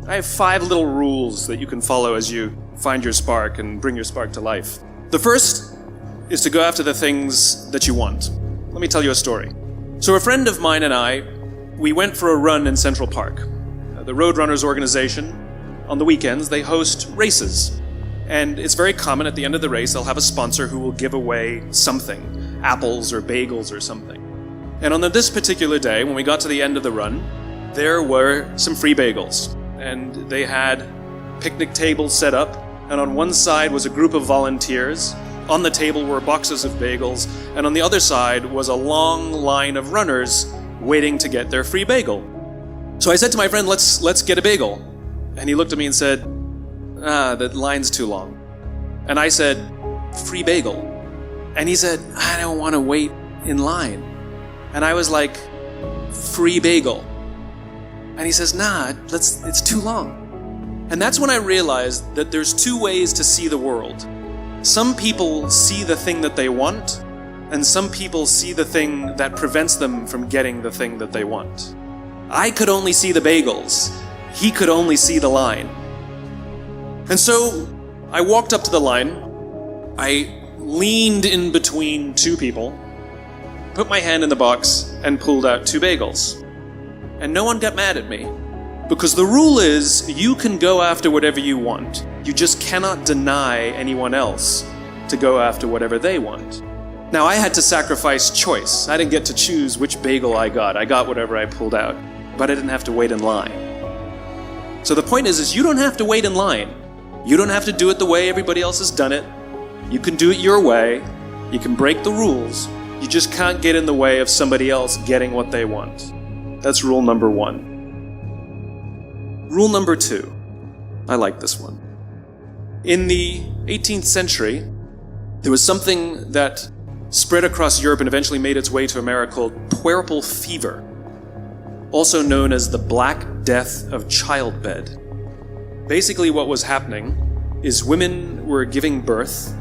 I have 5 little rules that you can follow as you find your spark and bring your spark to life. The first is to go after the things that you want. Let me tell you a story. So a friend of mine and I, we went for a run in Central Park. The Roadrunners organization, on the weekends, they host races. And it's very common at the end of the race, they'll have a sponsor who will give away something, apples or bagels or something. And on this particular day, when we got to the end of the run, there were some free bagels. And they had picnic tables set up, and on one side was a group of volunteers. On the table were boxes of bagels, and on the other side was a long line of runners waiting to get their free bagel. So I said to my friend, let's get a bagel. And he looked at me and said, the line's too long. And I said, free bagel. And he said, I don't want to wait in line. And I was like, free bagel. And he says, it's too long. And that's when I realized that there's 2 ways to see the world. Some people see the thing that they want, and some people see the thing that prevents them from getting the thing that they want. I could only see the bagels. He could only see the line. And so I walked up to the line. I leaned in between 2 people, put my hand in the box, and pulled out 2 bagels. And no one got mad at me. Because the rule is, you can go after whatever you want. You just cannot deny anyone else to go after whatever they want. Now, I had to sacrifice choice. I didn't get to choose which bagel I got. I got whatever I pulled out. But I didn't have to wait in line. So the point is you don't have to wait in line. You don't have to do it the way everybody else has done it. You can do it your way. You can break the rules. You just can't get in the way of somebody else getting what they want. That's rule number 1. Rule number 2. I like this one. In the 18th century, there was something that spread across Europe and eventually made its way to America called puerperal fever, also known as the Black Death of Childbed. Basically what was happening is women were giving birth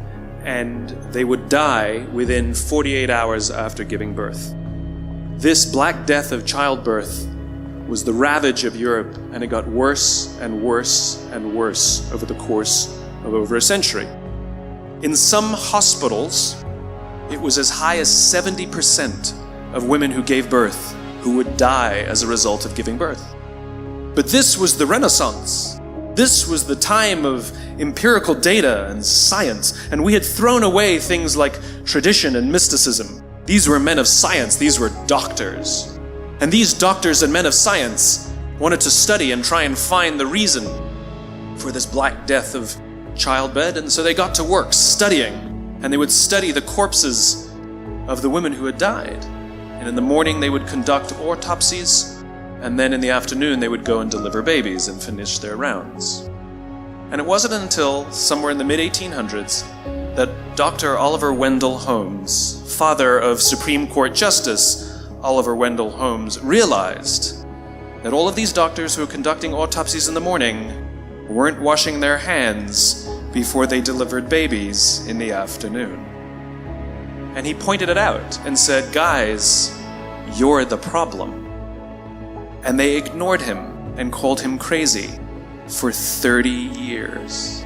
and they would die within 48 hours after giving birth. This Black Death of childbirth was the ravage of Europe, and it got worse and worse and worse over the course of over a century. In some hospitals, it was as high as 70% of women who gave birth who would die as a result of giving birth. But this was the Renaissance. This was the time of empirical data and science, and we had thrown away things like tradition and mysticism. These were men of science, these were doctors. And these doctors and men of science wanted to study and try and find the reason for this Black Death of childbed, and so they got to work studying, and they would study the corpses of the women who had died. And in the morning they would conduct autopsies, and then in the afternoon they would go and deliver babies and finish their rounds. And it wasn't until somewhere in the mid-1800s that Dr. Oliver Wendell Holmes, father of Supreme Court Justice Oliver Wendell Holmes, realized that all of these doctors who were conducting autopsies in the morning weren't washing their hands before they delivered babies in the afternoon. And he pointed it out and said, guys, you're the problem. And they ignored him and called him crazy for 30 years.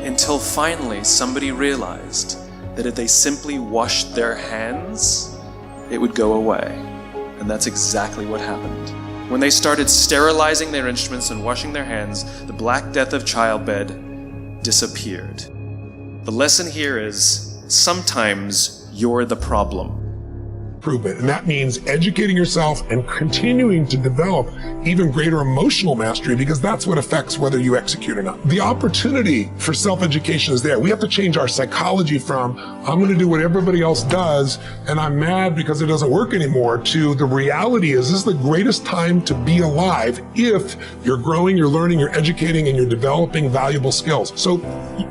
Until finally somebody realized that if they simply washed their hands, it would go away. And that's exactly what happened. When they started sterilizing their instruments and washing their hands, the Black Death of childbed disappeared. The lesson here is, sometimes you're the problem. Improvement. And that means educating yourself and continuing to develop even greater emotional mastery, because that's what affects whether you execute or not. The opportunity for self-education is there. We have to change our psychology from, I'm going to do what everybody else does and I'm mad because it doesn't work anymore, to the reality is this is the greatest time to be alive if you're growing, you're learning, you're educating, and you're developing valuable skills. So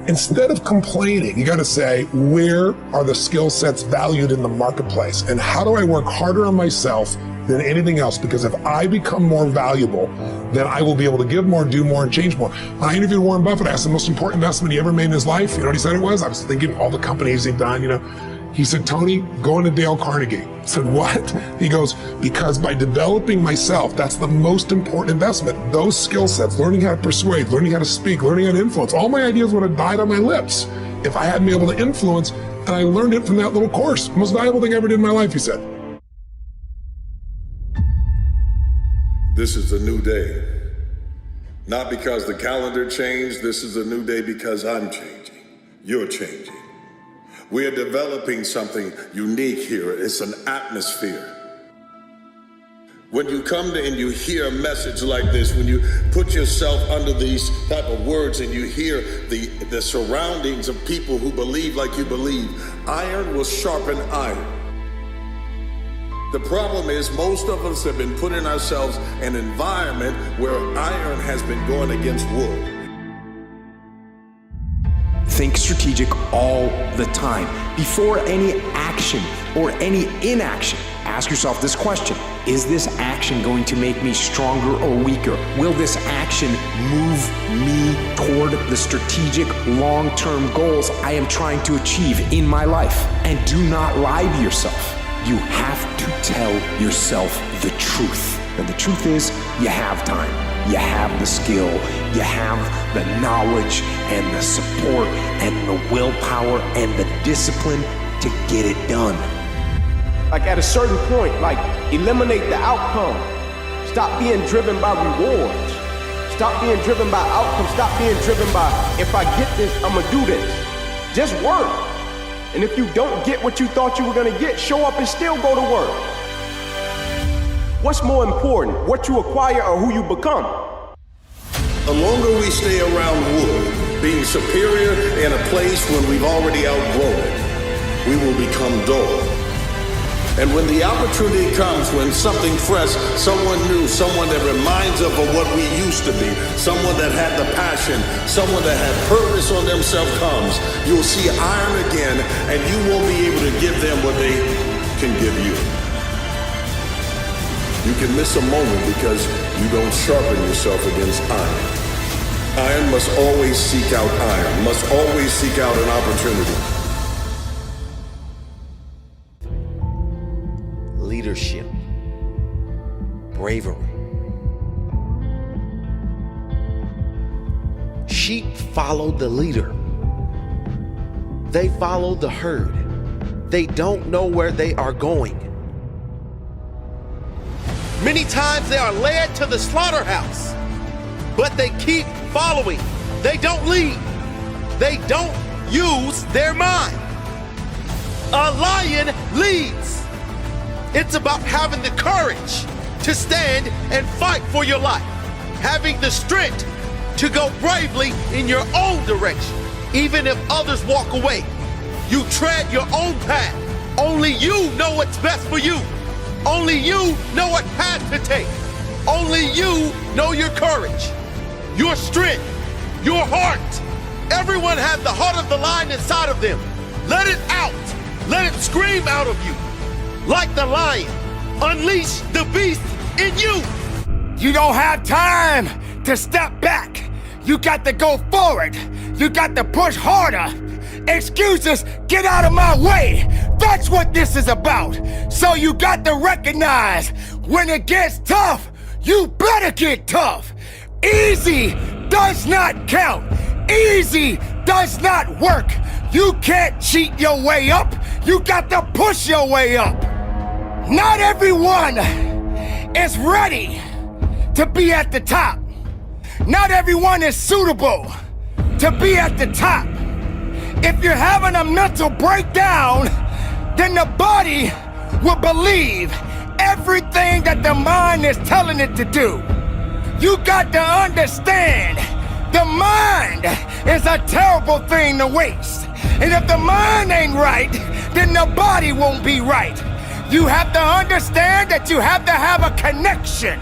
instead of complaining, you got to say, where are the skill sets valued in the marketplace, and how do I work harder on myself than anything else? Because if I become more valuable, then I will be able to give more, do more, and change more. When I interviewed Warren Buffett, I asked the most important investment he ever made in his life. You know what he said it was? I was thinking all the companies he'd done, He said, Tony, going to Dale Carnegie. I said, what? He goes, because by developing myself, that's the most important investment. Those skill sets, learning how to persuade, learning how to speak, learning how to influence, all my ideas would have died on my lips if I hadn't been able to influence, and I learned it from that little course. Most valuable thing I ever did in my life, he said. This is a new day. Not because the calendar changed, this is a new day because I'm changing. You're changing. We are developing something unique here. It's an atmosphere. When you come to and you hear a message like this, when you put yourself under these type of words and you hear the surroundings of people who believe like you believe, iron will sharpen iron. The problem is most of us have been putting ourselves in an environment where iron has been going against wood. Think strategic all the time. Before any action or any inaction, ask yourself this question. Is this action going to make me stronger or weaker? Will this action move me toward the strategic long-term goals I am trying to achieve in my life? And do not lie to yourself. You have to tell yourself the truth. And the truth is, you have time. You have the skill, you have the knowledge and the support and the willpower and the discipline to get it done. Like at a certain point, like eliminate the outcome. Stop being driven by rewards. Stop being driven by outcomes. Stop being driven by, if I get this, I'm gonna do this. Just work. And if you don't get what you thought you were gonna get, show up and still go to work. What's more important, what you acquire or who you become? The longer we stay around wood, being superior in a place when we've already outgrown it, we will become dull. And when the opportunity comes, when something fresh, someone new, someone that reminds us of what we used to be, someone that had the passion, someone that had purpose on themselves comes, you'll see iron again, and you won't be able to give them what they can give you. You can miss a moment because you don't sharpen yourself against iron. Iron must always seek out iron, must always seek out an opportunity. Leadership, bravery. Sheep follow the leader. They follow the herd. They don't know where they are going. Many times they are led to the slaughterhouse, but they keep following. They don't lead. They don't use their mind. A lion leads. It's about having the courage to stand and fight for your life, having the strength to go bravely in your own direction, even if others walk away. You tread your own path. Only you know what's best for you. Only you know what path to take. Only you know your courage, your strength, your heart. Everyone has the heart of the lion inside of them. Let it out. Let it scream out of you. Like the lion, unleash the beast in you. You don't have time to step back. You got to go forward. You got to push harder. Excuses, get out of my way. That's what this is about. So you got to recognize when it gets tough, you better get tough. Easy does not count. Easy does not work. You can't cheat your way up. You got to push your way up. Not everyone is ready to be at the top. Not everyone is suitable to be at the top. If you're having a mental breakdown, then the body will believe everything that the mind is telling it to do. You got to understand, the mind is a terrible thing to waste. And if the mind ain't right, then the body won't be right. You have to understand that you have to have a connection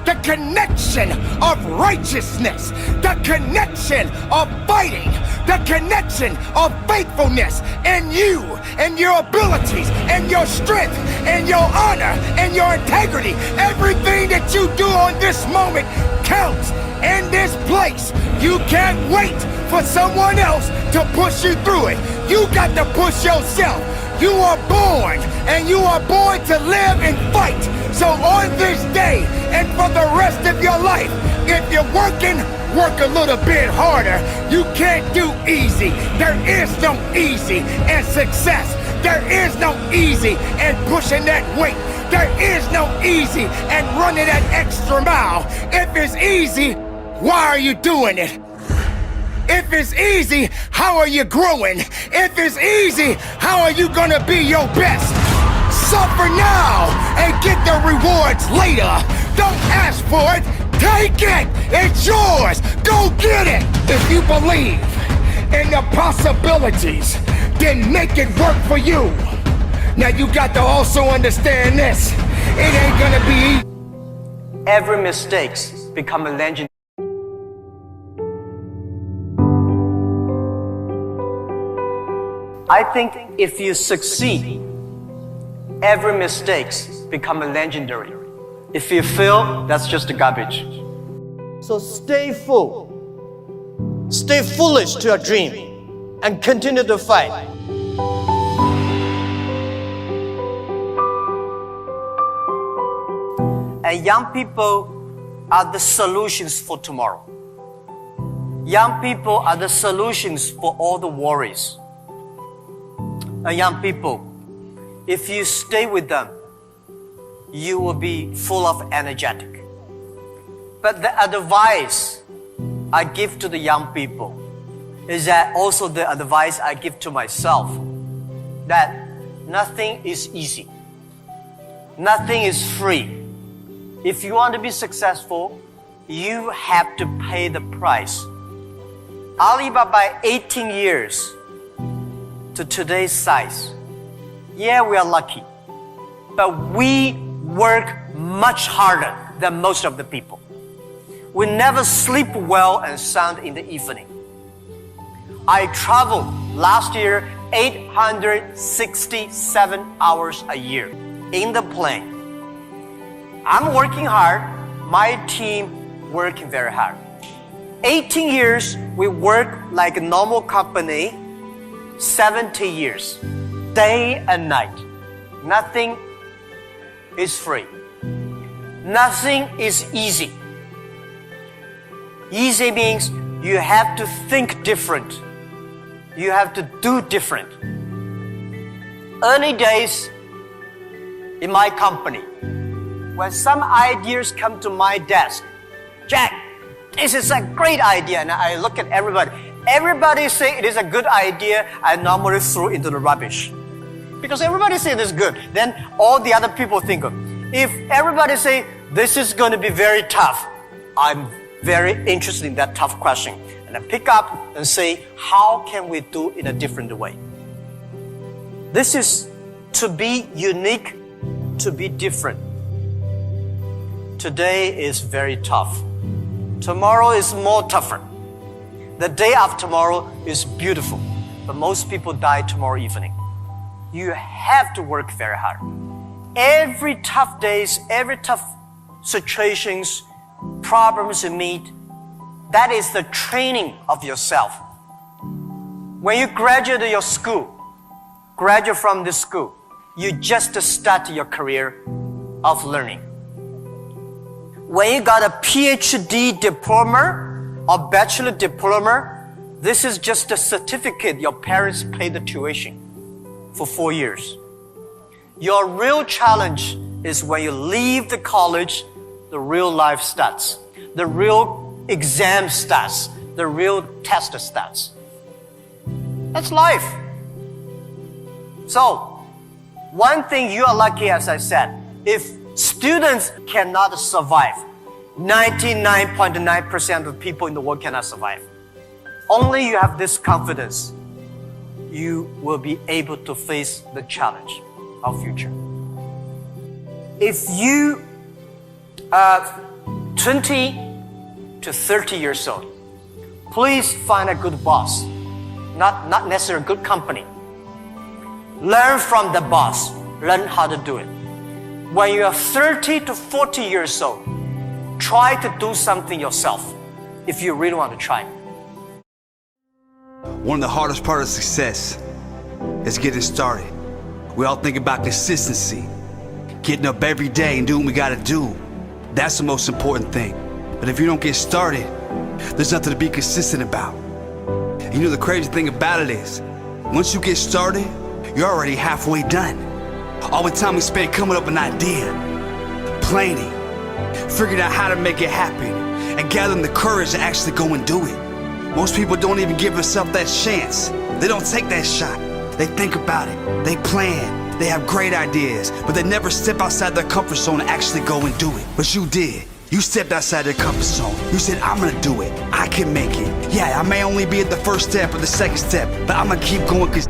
the connection of righteousness, the connection of fighting, the connection of faithfulness in you and your abilities and your strength and your honor and your integrity. Everything that you do on this moment counts in this place. You can't wait for someone else to push you through it. You got to push yourself. You are born, and you are born to live and fight. So on this day and for the rest of your life, if you're working, work a little bit harder. You can't do easy. There is no easy in success. There is no easy in pushing that weight. There is no easy in running that extra mile. If it's easy, why are you doing it? If it's easy, how are you growing? If it's easy, how are you gonna be your best? Suffer now and get the rewards later. Don't ask for it, take it. It's yours. Go get it. If you believe in the possibilities, then make it work for you. Now you got to also understand this. It ain't gonna be easy. Every mistakes become a legend. I think if you succeed, every mistakes become a legendary. If you fail, that's just a garbage. So stay full. Stay foolish to your dream and continue to fight. And young people are the solutions for tomorrow. Young people are the solutions for all the worries. And young people, if you stay with them, you will be full of energetic. But the advice I give to the young people is that also the advice I give to myself, that nothing is easy. Nothing is free. If you want to be successful, you have to pay the price. Alibaba, 18 years to today's size. Yeah, we are lucky, but we work much harder than most of the people. We never sleep well and sound in the evening. I traveled last year 867 hours a year in the plane. I'm working hard, my team working very hard. 18 years, we work like a normal company, 70 years, day and night. Nothing is free. Nothing is easy. Easy means you have to think different. You have to do different. Early days in my company, when some ideas come to my desk, Jack, this is a great idea, and I look at everybody. Everybody say it is a good idea, I normally throw into the rubbish. Because everybody say it is good, then all the other people think of. If everybody say this is going to be very tough, I'm very interested in that tough question. And I pick up and say, how can we do it in a different way? This is to be unique, to be different. Today is very tough. Tomorrow is more tougher. The day after tomorrow is beautiful, but most people die tomorrow evening. You have to work very hard. Every tough days, every tough situations, problems you meet, that is the training of yourself. When you graduate your school, graduate from this school, you just start your career of learning. When you got a PhD diploma or bachelor diploma, this is just a certificate your parents paid the tuition for 4 years. Your real challenge is when you leave the college, the real life starts. The real exam starts. The real test starts. That's life. So, one thing you are lucky, as I said, if students cannot survive, 99.9% of people in the world cannot survive. Only you have this confidence, you will be able to face the challenge of future. If you 20 to 30 years old, please find a good boss, not necessarily a good company. Learn from the boss, learn how to do it. When you are 30 to 40 years old, try to do something yourself if you really want to try. One of the hardest parts of success is getting started. We all think about consistency, getting up every day and doing what we gotta do. That's the most important thing. But if you don't get started, there's nothing to be consistent about. And you know the crazy thing about it is, once you get started, you're already halfway done. All the time we spend coming up with an idea, planning, figuring out how to make it happen, and gathering the courage to actually go and do it. Most people don't even give themselves that chance. They don't take that shot. They think about it, they plan, they have great ideas, but they never step outside their comfort zone and actually go and do it. But you did. You stepped outside your comfort zone. You said, I'm gonna do it. I can make it. Yeah, I may only be at the first step or the second step, but I'm gonna keep going because